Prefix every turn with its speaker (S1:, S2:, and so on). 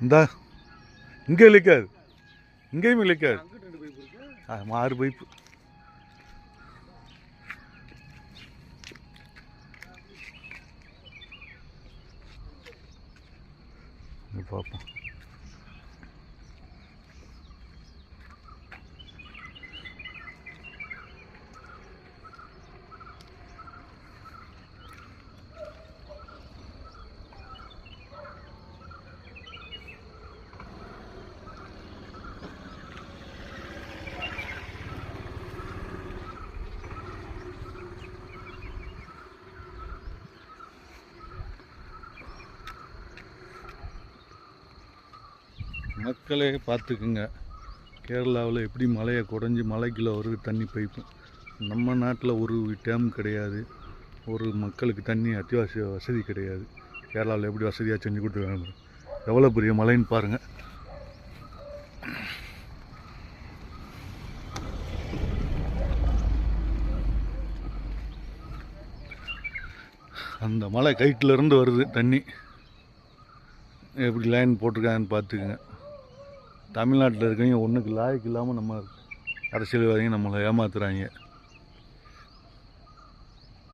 S1: இந்தா இங்கே இழுக்காது, இங்கேயும் இழுக்காது. 6 பைப்பு. பார்ப்போம். மக்களே பார்த்துக்குங்க, கேரளாவில் எப்படி மலையை குறைஞ்சி மலைக்குள்ள ஒரு தண்ணி பைப்பு. நம்ம நாட்டில் ஒரு டேம் கிடையாது, ஒரு மக்களுக்கு தண்ணி அத்தியாவசிய வசதி கிடையாது. கேரளாவில் எப்படி வசதியாக செஞ்சு கொடுத்துருக்காங்க, எவ்வளோ பெரிய மலைன்னு பாருங்கள். அந்த மலை கைட்டிலேருந்து வருது தண்ணி. எப்படி லைன் போட்டிருக்காங்கன்னு பார்த்துக்குங்க. தமிழ்நாட்டில் இருக்கவங்க ஒன்றுக்கு லாய்க்கு இல்லாமல் நம்ம அரசியல்வாதிங்க நம்மளை ஏமாத்துறாங்க.